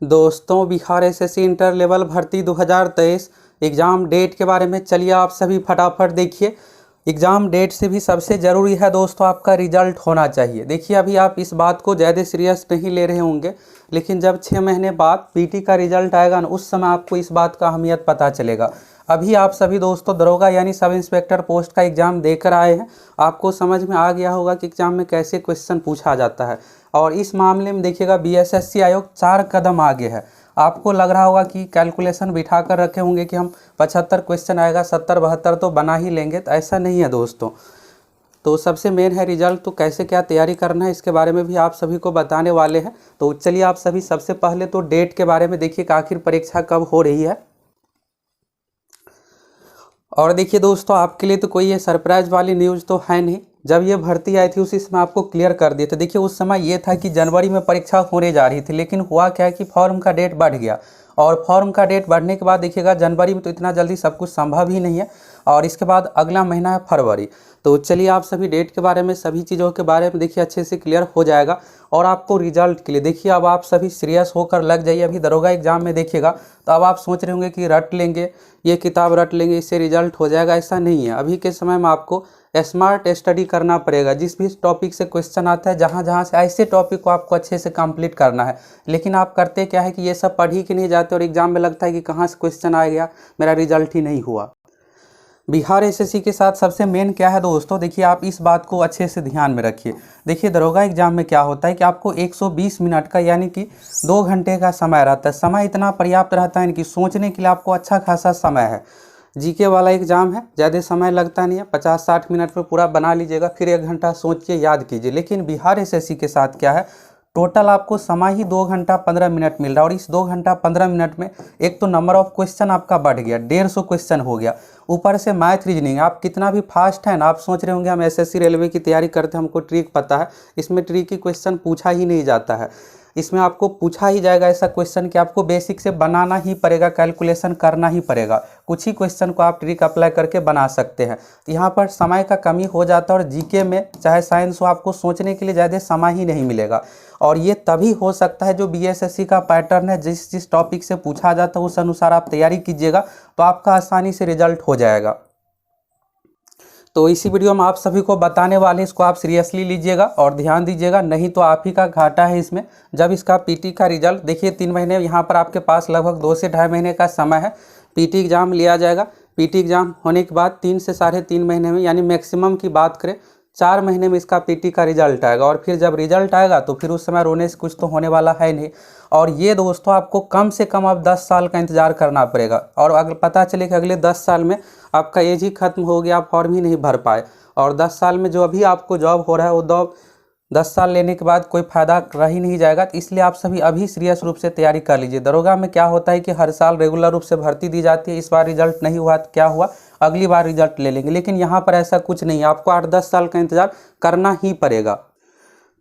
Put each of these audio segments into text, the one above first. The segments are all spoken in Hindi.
दोस्तों, बिहार एसएससी इंटर लेवल भर्ती 2023 एग्ज़ाम डेट के बारे में चलिए आप सभी फटाफट देखिए। एग्ज़ाम डेट से भी सबसे ज़रूरी है दोस्तों आपका रिजल्ट होना चाहिए। देखिए, अभी आप इस बात को ज़्यादा सीरियस नहीं ले रहे होंगे, लेकिन जब 6 महीने बाद पीटी का रिजल्ट आएगा ना, उस समय आपको इस बात का अहमियत पता चलेगा। अभी आप सभी दोस्तों दरोगा यानी सब इंस्पेक्टर पोस्ट का एग्ज़ाम देकर आए हैं। आपको समझ में आ गया होगा कि एग्ज़ाम में कैसे क्वेश्चन पूछा जाता है। और इस मामले में देखिएगा बीएसएससी आयोग 4 कदम आगे है। आपको लग रहा होगा कि कैलकुलेशन बिठा कर रखे होंगे कि हम 75 क्वेश्चन आएगा, 70-72 तो बना ही लेंगे, तो ऐसा नहीं है दोस्तों। तो सबसे मेन है रिजल्ट, तो कैसे क्या तैयारी करना है इसके बारे में भी आप सभी को बताने वाले हैं। तो चलिए आप सभी सबसे पहले तो डेट के बारे में देखिए कि आखिर परीक्षा कब हो रही है। और देखिए दोस्तों, आपके लिए तो कोई ये सरप्राइज वाली न्यूज़ तो है नहीं। जब ये भर्ती आई थी उसी समय आपको क्लियर कर दिए थे। देखिए, उस समय ये था कि जनवरी में परीक्षा होने जा रही थी, लेकिन हुआ क्या है कि फॉर्म का डेट बढ़ गया। और फॉर्म का डेट बढ़ने के बाद देखिएगा जनवरी में तो इतना जल्दी सब कुछ संभव ही नहीं है, और इसके बाद अगला महीना है फरवरी। तो चलिए आप सभी डेट के बारे में, सभी चीज़ों के बारे में देखिए अच्छे से क्लियर हो जाएगा। और आपको रिजल्ट के लिए देखिए, अब आप सभी सीरियस होकर लग जाइए। अभी दरोगा एग्जाम में देखिएगा तो अब आप सोच रहे होंगे कि रट लेंगे, ये किताब रट लेंगे, इससे रिजल्ट हो जाएगा। ऐसा नहीं है। अभी के समय में आपको स्मार्ट स्टडी करना पड़ेगा। जिस भी टॉपिक से क्वेश्चन आता है, जहाँ से ऐसे टॉपिक को आपको अच्छे से कंप्लीट करना है। लेकिन आप करते क्या है कि ये सब पढ़ ही के नहीं जाते और एग्जाम में लगता है कि कहाँ से क्वेश्चन आ गया, मेरा रिजल्ट ही नहीं हुआ। बिहार एसएससी के साथ सबसे मेन क्या है दोस्तों, देखिए आप इस बात को अच्छे से ध्यान में रखिए। देखिए, दरोगा एग्जाम में क्या होता है कि आपको 120 मिनट का यानी कि 2 घंटे का समय रहता है। समय इतना पर्याप्त रहता है कि सोचने के लिए आपको अच्छा खासा समय है। जीके वाला एग्ज़ाम है, ज़्यादा समय लगता नहीं है, 50-60 मिनट में पूरा बना लीजिएगा, फिर 1 घंटा सोचिए, याद कीजिए। लेकिन बिहार एसएससी के साथ क्या है, टोटल आपको समय ही 2 घंटा 15 मिनट मिल रहा है। और इस 2 घंटा 15 मिनट में एक तो नंबर ऑफ क्वेश्चन आपका बढ़ गया, 150 क्वेश्चन हो गया। ऊपर से मैथ रीजनिंग, आप कितना भी फास्ट है ना, आप सोच रहे होंगे हम एसएससी रेलवे की तैयारी करते हैं, हमको ट्रिक पता है। इसमें ट्रिकी क्वेश्चन पूछा ही नहीं जाता है। इसमें आपको पूछा ही जाएगा ऐसा क्वेश्चन कि आपको बेसिक से बनाना ही पड़ेगा, कैलकुलेशन करना ही पड़ेगा। कुछ ही क्वेश्चन को आप ट्रिक अप्लाई करके बना सकते हैं। तो यहाँ पर समय का कमी हो जाता है। और जीके में चाहे साइंस हो, आपको सोचने के लिए ज़्यादा समय ही नहीं मिलेगा। और ये तभी हो सकता है जो बीएसएससी का पैटर्न है, जिस टॉपिक से पूछा जाता है उस अनुसार आप तैयारी कीजिएगा, तो आपका आसानी से रिजल्ट हो जाएगा। तो इसी वीडियो में आप सभी को बताने वाले, इसको आप सीरियसली लीजिएगा और ध्यान दीजिएगा, नहीं तो आप ही का घाटा है इसमें। जब इसका पीटी का रिजल्ट देखिए, 3 महीने यहाँ पर आपके पास लगभग 2 से ढाई महीने का समय है। पीटी एग्ज़ाम लिया जाएगा। पीटी एग्ज़ाम होने के बाद 3 से साढ़े 3 महीने में, यानी मैक्सिमम की बात करें 4 महीने में इसका पीटी का रिजल्ट आएगा। और फिर जब रिजल्ट आएगा तो फिर उस समय रोने से कुछ तो होने वाला है नहीं। और ये दोस्तों आपको कम से कम अब 10 साल का इंतज़ार करना पड़ेगा। और अगर पता चले कि अगले 10 साल में आपका एज ही खत्म हो गया, आप फॉर्म ही नहीं भर पाए, और 10 साल में जो अभी आपको जॉब हो रहा है वो 10 साल लेने के बाद कोई फ़ायदा रह ही नहीं जाएगा। तो इसलिए आप सभी अभी सीरियस रूप से तैयारी कर लीजिए। दरोगा में क्या होता है कि हर साल रेगुलर रूप से भर्ती दी जाती है। इस बार रिजल्ट नहीं हुआ तो क्या हुआ, अगली बार रिजल्ट ले लेंगे। लेकिन यहाँ पर ऐसा कुछ नहीं है, आपको 8-10 साल का इंतज़ार करना ही पड़ेगा।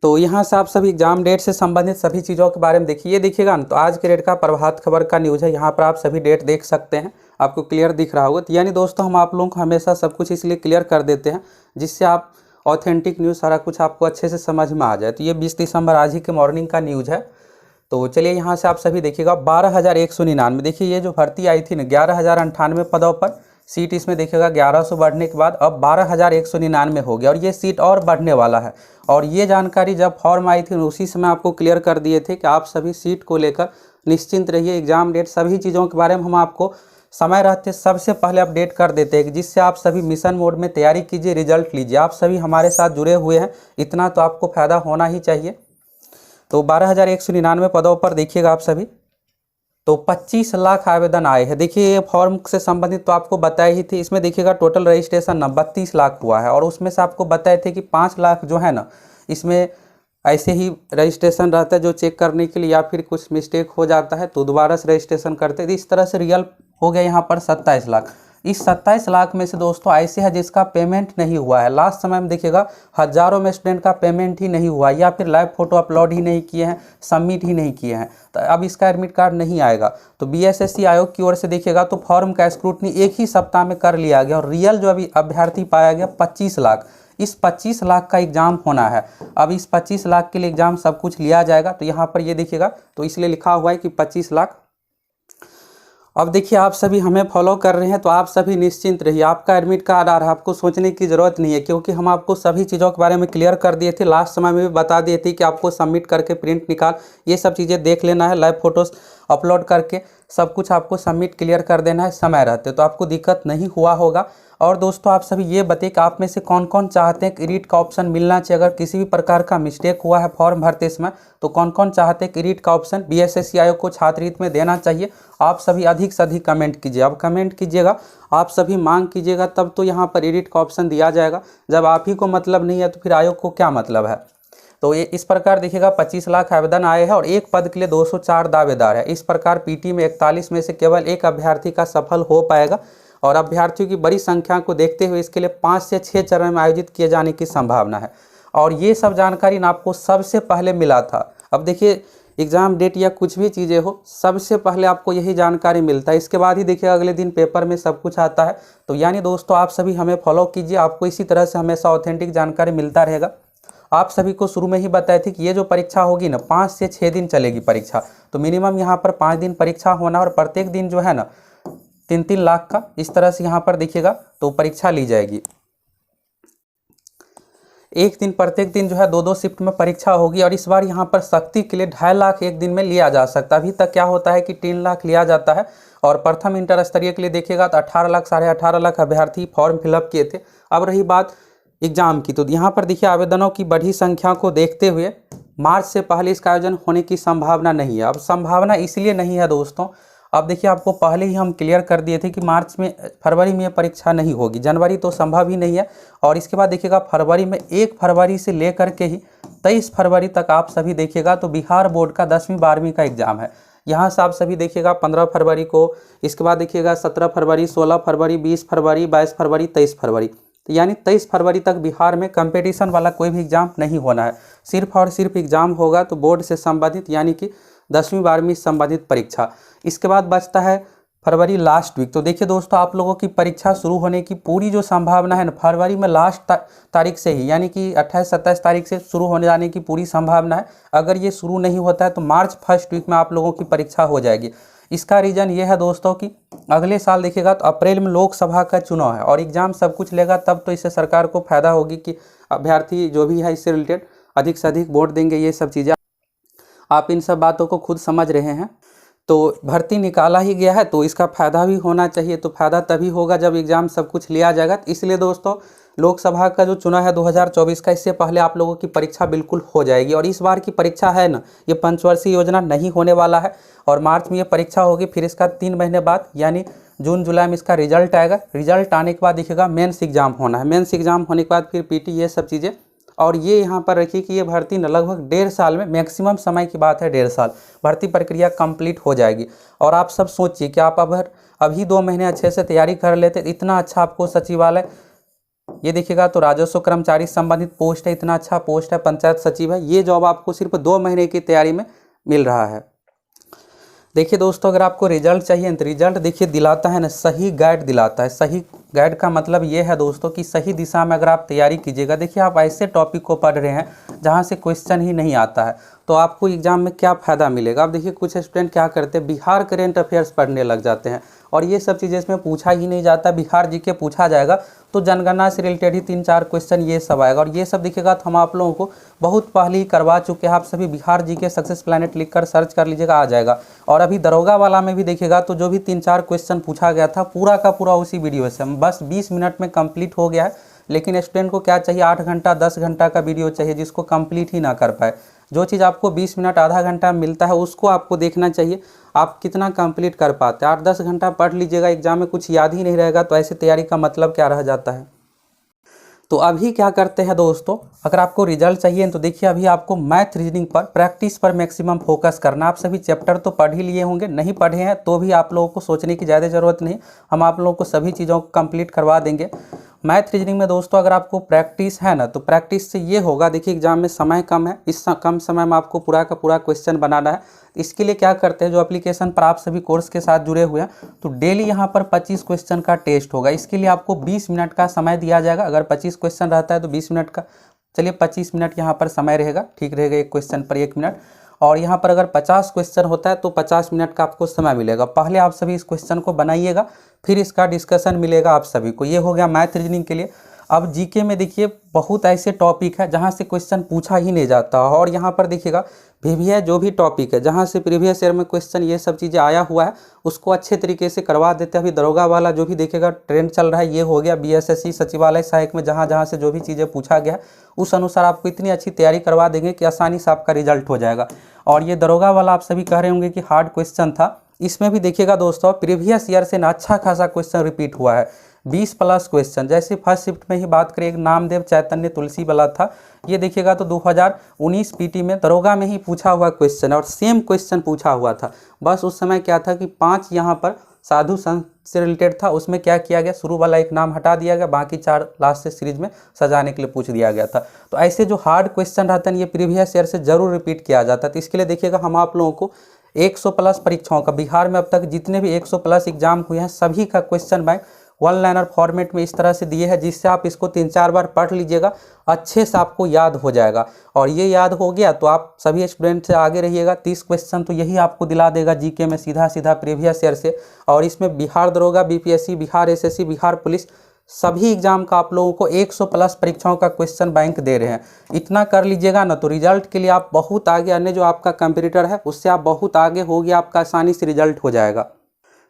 तो यहाँ से आप सभी एग्जाम डेट से संबंधित सभी चीज़ों के बारे में देखिए। ये देखिएगा ना, तो आज के डेट का प्रभात खबर का न्यूज़ है। यहाँ पर आप सभी डेट देख सकते हैं, आपको क्लियर दिख रहा होगा। तो यानी दोस्तों, हम आप लोगों को हमेशा सब कुछ इसलिए क्लियर कर देते हैं जिससे आप ऑथेंटिक न्यूज़ सारा कुछ आपको अच्छे से समझ में आ जाए। तो ये 20 दिसंबर आज ही के मॉर्निंग का न्यूज़ है। तो चलिए यहाँ से आप सभी देखिएगा, 12,199 देखिए ये जो भर्ती आई थी ना, 11,098 पदों पर सीट, इसमें देखिएगा 1100 बढ़ने के बाद अब 12,199 हो गया। और ये सीट और बढ़ने वाला है। और ये जानकारी जब फॉर्म आई थी उसी समय आपको क्लियर कर दिए थे कि आप सभी सीट को लेकर निश्चिंत रहिए। एग्जाम डेट सभी चीज़ों के बारे में हम आपको समय रहते सबसे पहले अपडेट कर देते हैं, जिससे आप सभी मिशन मोड में तैयारी कीजिए, रिजल्ट लीजिए। आप सभी हमारे साथ जुड़े हुए हैं, इतना तो आपको फ़ायदा होना ही चाहिए। तो 12,199 पदों पर देखिएगा आप सभी, तो 25 लाख आवेदन आए हैं। देखिए, ये फॉर्म से संबंधित तो आपको बताई ही थी। इसमें देखिएगा टोटल रजिस्ट्रेशन ना 32 लाख हुआ है। और उसमें से आपको बताए थे कि 5 लाख जो है ना, इसमें ऐसे ही रजिस्ट्रेशन रहता है जो चेक करने के लिए, या फिर कुछ मिस्टेक हो जाता है तो दोबारा से रजिस्ट्रेशन करते हैं। इस तरह से रियल हो गया यहाँ पर 27 लाख। इस 27 लाख में से दोस्तों ऐसे है जिसका पेमेंट नहीं हुआ है। लास्ट समय में देखिएगा हज़ारों में स्टूडेंट का पेमेंट ही नहीं हुआ, या फिर लाइव फोटो अपलोड ही नहीं किए हैं, सबमिट ही नहीं किए हैं। तो अब इसका एडमिट कार्ड नहीं आएगा। तो बीएसएससी आयोग की ओर से देखिएगा तो फॉर्म का स्क्रूटनी एक ही सप्ताह में कर लिया गया। और रियल जो अभी अभ्यर्थी पाया गया 25 लाख। इस 25 लाख का एग्ज़ाम होना है। अब इस 25 लाख के लिए एग्ज़ाम सब कुछ लिया जाएगा, तो यहाँ पर ये देखिएगा, तो इसलिए लिखा हुआ है कि 25 लाख। अब देखिए आप सभी हमें फॉलो कर रहे हैं तो आप सभी निश्चिंत रहिए, आपका एडमिट कार्ड आ रहा है, आपको सोचने की ज़रूरत नहीं है, क्योंकि हम आपको सभी चीज़ों के बारे में क्लियर कर दिए थे। लास्ट समय में भी बता दिए थे कि आपको सबमिट करके प्रिंट निकाल ये सब चीज़ें देख लेना है, लाइव फोटोज़ अपलोड करके सब कुछ आपको सबमिट क्लियर कर देना है समय रहते, तो आपको दिक्कत नहीं हुआ होगा। और दोस्तों आप सभी ये बताइए कि आप में से कौन कौन चाहते हैं कि रीड का ऑप्शन मिलना चाहिए। अगर किसी भी प्रकार का मिस्टेक हुआ है फॉर्म भरते समय तो कौन कौन चाहते हैं कि रीड का ऑप्शन बीएसएससी आयोग को छात्रवृत्ति में देना चाहिए, आप सभी अधिक से अधिक कमेंट कीजिए। अब कमेंट कीजिएगा, आप सभी मांग कीजिएगा, तब तो यहाँ पर एडिट का ऑप्शन दिया जाएगा। जब आप ही को मतलब नहीं है तो फिर आयोग को क्या मतलब है। तो ये इस प्रकार देखिएगा 25 लाख आवेदन आए हैं और एक पद के लिए 204 दावेदार है। इस प्रकार पीटी में 41 में से केवल एक अभ्यर्थी का सफल हो पाएगा और अभ्यर्थियों की बड़ी संख्या को देखते हुए इसके लिए 5 से 6 चरण में आयोजित किए जाने की संभावना है। और ये सब जानकारी ना आपको सबसे पहले मिला था। अब देखिए एग्ज़ाम डेट या कुछ भी चीज़ें हो, सबसे पहले आपको यही जानकारी मिलता है, इसके बाद ही देखिए अगले दिन पेपर में सब कुछ आता है। तो यानी दोस्तों आप सभी हमें फॉलो कीजिए, आपको इसी तरह से हमेशा ऑथेंटिक जानकारी मिलता रहेगा। आप सभी को शुरू में ही बताए थे कि ये जो परीक्षा होगी ना 5 से 6 दिन चलेगी परीक्षा, तो मिनिमम यहाँ पर 5 दिन परीक्षा होना और प्रत्येक दिन जो है ना 3-3 लाख का इस तरह से यहाँ पर देखिएगा तो परीक्षा ली जाएगी। एक दिन प्रत्येक दिन जो है 2-2 शिफ्ट में परीक्षा होगी। और इस बार यहाँ पर शक्ति के लिए 2.5 लाख एक दिन में लिया जा सकता है। अभी तक क्या होता है कि 3 लाख लिया जाता है और प्रथम इंटर स्तरीय के लिए देखिएगा तो 18 लाख 18.5 लाख अभ्यर्थी फॉर्म फिलअप किए थे। अब रही बात एग्जाम की, तो यहाँ पर देखिए आवेदनों की बढ़ी संख्या को देखते हुए मार्च से पहले इसका आयोजन होने की संभावना नहीं है। अब संभावना इसलिए नहीं है दोस्तों, अब देखिए आपको पहले ही हम क्लियर कर दिए थे कि फरवरी में परीक्षा नहीं होगी, जनवरी तो संभव ही नहीं है। और इसके बाद देखिएगा फरवरी में 1 फरवरी से लेकर के ही 23 फरवरी तक आप सभी देखिएगा तो बिहार बोर्ड का 10वीं 12वीं का एग्जाम है। यहाँ से आप सभी देखिएगा 15 फरवरी को, इसके बाद देखिएगा 17 फरवरी, 16 फरवरी, 20 फरवरी, 22 फरवरी, 23 फरवरी, तो यानी 23 फरवरी तक बिहार में कंपटीशन वाला कोई भी एग्जाम नहीं होना है। सिर्फ और सिर्फ एग्जाम होगा तो बोर्ड से संबंधित यानी कि 10वीं 12वीं संबंधित परीक्षा। इसके बाद बचता है फरवरी लास्ट वीक। तो देखिए दोस्तों आप लोगों की परीक्षा शुरू होने की पूरी जो संभावना है ना फरवरी में लास्ट तारीख से ही यानी कि 28-27 तारीख से शुरू होने जाने की पूरी संभावना है। अगर ये शुरू नहीं होता है तो मार्च फर्स्ट वीक में आप लोगों की परीक्षा हो जाएगी। इसका रीज़न ये है दोस्तों कि अगले साल देखिएगा तो अप्रैल में लोकसभा का चुनाव है और एग्ज़ाम सब कुछ लेगा, तब तो इससे सरकार को फायदा होगी कि अभ्यर्थी जो भी है इससे रिलेटेड अधिक से अधिक वोट देंगे। ये सब चीज़ें आप इन सब बातों को खुद समझ रहे हैं। तो भर्ती निकाला ही गया है तो इसका फ़ायदा भी होना चाहिए, तो फ़ायदा तभी होगा जब एग्ज़ाम सब कुछ लिया जाएगा। तो इसलिए दोस्तों लोकसभा का जो चुनाव है 2024 का, इससे पहले आप लोगों की परीक्षा बिल्कुल हो जाएगी। और इस बार की परीक्षा है ना, ये पंचवर्षीय योजना नहीं होने वाला है और मार्च में ये परीक्षा होगी। फिर इसका 3 महीने बाद यानी जून जुलाई में इसका रिजल्ट आएगा। रिजल्ट आने के बाद देखिएगा मेंस एग्ज़ाम होना है, मेंस एग्ज़ाम होने के बाद फिर पीटी, ये सब चीज़ें। और ये यहाँ पर रखिए कि ये भर्ती न लगभग 1.5 साल में, मैक्सिमम समय की बात है 1.5 साल, भर्ती प्रक्रिया कंप्लीट हो जाएगी। और आप सब सोचिए कि आप अभी 2 महीने अच्छे से तैयारी कर लेते, इतना अच्छा आपको सचिवालय, ये देखिएगा तो राजस्व कर्मचारी संबंधित पोस्ट है, इतना अच्छा पोस्ट है, पंचायत सचिव है, ये जॉब आपको सिर्फ 2 महीने की तैयारी में मिल रहा है। देखिए दोस्तों अगर आपको रिजल्ट चाहिए तो रिजल्ट देखिए दिलाता है ना, सही गाइड दिलाता है। सही गाइड का मतलब ये है दोस्तों कि सही दिशा में अगर आप तैयारी कीजिएगा। देखिए आप ऐसे टॉपिक को पढ़ रहे हैं जहाँ से क्वेश्चन ही नहीं आता है, तो आपको एग्जाम में क्या फ़ायदा मिलेगा। आप देखिए कुछ स्टूडेंट क्या करते हैं, बिहार करेंट अफेयर्स पढ़ने लग जाते हैं और ये सब चीज़ें इसमें पूछा ही नहीं जाता। बिहार जीके पूछा जाएगा तो जनगणना से रिलेटेड ही 3-4 क्वेश्चन ये सब आएगा। और ये सब दिखेगा तो हम आप लोगों को बहुत पहले ही करवा चुके हैं। आप सभी बिहार जीके सक्सेस प्लैनेट लिखकर सर्च कर लीजिएगा, आ जाएगा। और अभी दरोगा वाला में भी देखिएगा तो जो भी 3-4 क्वेश्चन पूछा गया था पूरा का पूरा उसी वीडियो से बस 20 मिनट में कंप्लीट हो गया है। लेकिन स्टूडेंट को क्या चाहिए, 8 घंटा 10 घंटा का वीडियो चाहिए जिसको कंप्लीट ही ना कर पाए। जो चीज़ आपको 20 मिनट आधा घंटा मिलता है उसको आपको देखना चाहिए आप कितना कंप्लीट कर पाते हैं। 8-10 घंटा पढ़ लीजिएगा, एग्जाम में कुछ याद ही नहीं रहेगा तो ऐसे तैयारी का मतलब क्या रह जाता है। तो अभी क्या करते हैं दोस्तों, अगर आपको रिजल्ट चाहिए तो देखिए अभी आपको मैथ रीजनिंग पर प्रैक्टिस पर मैक्सिमम फोकस करना। आप सभी चैप्टर तो पढ़ ही लिए होंगे, नहीं पढ़े हैं तो भी आप लोगों को सोचने की ज़्यादा ज़रूरत नहीं, हम आप लोगों को सभी चीज़ों को कंप्लीट करवा देंगे। मैथ रीजनिंग में दोस्तों अगर आपको प्रैक्टिस है ना, तो प्रैक्टिस से ये होगा, देखिए एग्जाम में समय कम है, इस कम समय में आपको पूरा का पूरा क्वेश्चन बनाना है। इसके लिए क्या करते हैं, जो एप्लीकेशन पर आप सभी कोर्स के साथ जुड़े हुए हैं, तो डेली यहाँ पर 25 क्वेश्चन का टेस्ट होगा। इसके लिए आपको 20 मिनट का समय दिया जाएगा। अगर 25 क्वेश्चन रहता है तो 20 मिनट का, चलिए 25 मिनट यहाँ पर समय रहेगा, ठीक रहेगा, एक क्वेश्चन पर 1 मिनट। और यहाँ पर अगर 50 क्वेश्चन होता है तो 50 मिनट का आपको समय मिलेगा। पहले आप सभी इस क्वेश्चन को बनाइएगा, फिर इसका डिस्कशन मिलेगा आप सभी को। ये हो गया मैथ रीजनिंग के लिए। अब जीके में देखिए बहुत ऐसे टॉपिक है जहाँ से क्वेश्चन पूछा ही नहीं जाता, और यहाँ पर देखिएगा VVI जो भी टॉपिक है जहाँ से प्रीवियस ईयर में क्वेश्चन ये सब चीज़ें आया हुआ है उसको अच्छे तरीके से करवा देते हैं। अभी दरोगा वाला जो भी देखिएगा ट्रेंड चल रहा है, ये हो गया BSSC सचिवालय सहायक में जहाँ जहाँ से जो भी चीज़ें पूछा गया है उस अनुसार आपको इतनी अच्छी तैयारी करवा देंगे कि आसानी से आपका रिजल्ट हो जाएगा। और ये दरोगा वाला आप सभी कह रहे होंगे कि हार्ड क्वेश्चन था, इसमें भी देखिएगा दोस्तों प्रीवियस ईयर से ना अच्छा खासा क्वेश्चन रिपीट हुआ है, 20+ क्वेश्चन। जैसे फर्स्ट शिफ्ट में ही बात करें, एक नामदेव चैतन्य तुलसी वाला था, ये देखिएगा तो 2019 PT में दरोगा में ही पूछा हुआ क्वेश्चन और सेम क्वेश्चन पूछा हुआ था। बस उस समय क्या था कि 5 यहाँ पर साधु संत से रिलेटेड था, उसमें क्या किया गया, शुरू वाला एक नाम हटा दिया गया, बाकी 4 लास्ट से सीरीज में सजाने के लिए पूछ दिया गया था। तो ऐसे जो हार्ड क्वेश्चन रहता है ये प्रीवियस ईयर से जरूर रिपीट किया जाता है। तो इसके लिए देखिएगा हम आप लोगों को 100+ परीक्षाओं का, बिहार में अब तक जितने भी 100+ एग्जाम हुए हैं सभी का क्वेश्चन बैंक 1 लाइनर फॉर्मेट में इस तरह से दिए हैं, जिससे आप इसको 3-4 बार पढ़ लीजिएगा, अच्छे से आपको याद हो जाएगा। और ये याद हो गया तो आप सभी स्टूडेंट से आगे रहिएगा। 30 क्वेश्चन तो यही आपको दिला देगा जीके में सीधा सीधा प्रीवियस ईयर से। और इसमें बिहार दरोगा, BPSC, Bihar SSC, Bihar police सभी एग्जाम का आप लोगों को 100+ परीक्षाओं का क्वेश्चन बैंक दे रहे हैं। इतना कर लीजिएगा ना तो रिजल्ट के लिए आप बहुत आगे, अन्य जो आपका कंपटीटर है उससे आप बहुत आगे हो गया, आपका आसानी से रिजल्ट हो जाएगा।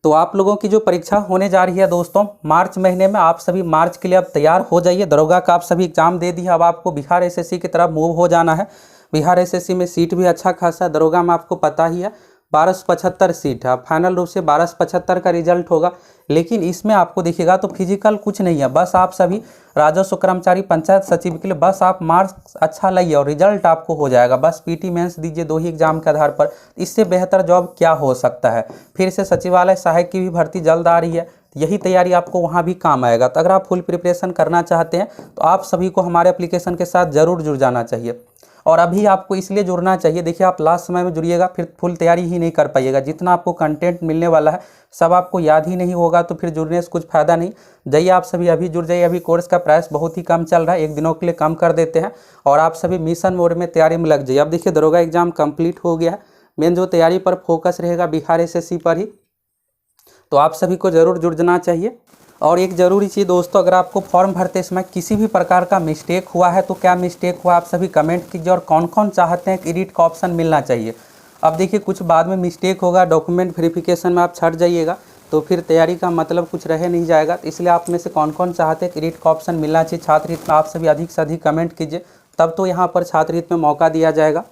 तो आप लोगों की जो परीक्षा होने जा रही है दोस्तों मार्च महीने में, आप सभी मार्च के लिए अब तैयार हो जाइए। दरोगा का आप सभी एग्जाम दे दिया, अब आपको बिहार SSC की तरफ मूव हो जाना है। बिहार SSC में सीट भी अच्छा खासा, दरोगा में आपको पता ही है 1275 सीट है, फाइनल रूप से 1275 का रिजल्ट होगा। लेकिन इसमें आपको देखिएगा तो फिजिकल कुछ नहीं है, बस आप सभी राजस्व कर्मचारी, पंचायत सचिव के लिए बस आप मार्क्स अच्छा लाइए और रिजल्ट आपको हो जाएगा। बस PT मेंस दीजिए 2 ही एग्जाम के आधार पर, इससे बेहतर जॉब क्या हो सकता है। फिर से सचिवालय सहायक की भी भर्ती जल्द आ रही है, यही तैयारी आपको वहाँ भी काम आएगा। तो अगर आप फुल प्रिपरेशन करना चाहते हैं तो आप सभी को हमारे एप्लीकेशन के साथ जरूर जुड़ जाना चाहिए। और अभी आपको इसलिए जुड़ना चाहिए, देखिए आप लास्ट समय में जुड़िएगा फिर फुल तैयारी ही नहीं कर पाइएगा। जितना आपको कंटेंट मिलने वाला है सब आपको याद ही नहीं होगा, तो फिर जुड़ने से कुछ फ़ायदा नहीं। जाइए आप सभी अभी जुड़ जाइए। अभी कोर्स का प्राइस बहुत ही कम चल रहा है, 1 दिनों के लिए कम कर देते हैं और आप सभी मिशन मोड में तैयारी में लग जाइए। अब देखिए दरोगा एग्जाम कंप्लीट हो गया है, मेन जो तैयारी पर फोकस रहेगा बिहार SSC पर ही, तो आप सभी को ज़रूर जुड़ जाना चाहिए। और एक ज़रूरी चीज़ दोस्तों, अगर आपको फॉर्म भरते समय किसी भी प्रकार का मिस्टेक हुआ है तो क्या मिस्टेक हुआ आप सभी कमेंट कीजिए, और कौन कौन चाहते हैं कि एडिट का ऑप्शन मिलना चाहिए। अब देखिए कुछ बाद में मिस्टेक होगा, डॉक्यूमेंट वेरिफिकेशन में आप छट जाइएगा तो फिर तैयारी का मतलब कुछ रह नहीं जाएगा। तो इसलिए आप में से कौन कौन चाहते हैं कि एडिट का ऑप्शन मिलना चाहिए छात्र हित में, आप सभी अधिक से अधिक कमेंट कीजिए, तब तो यहाँ पर छात्र हित में मौका दिया जाएगा।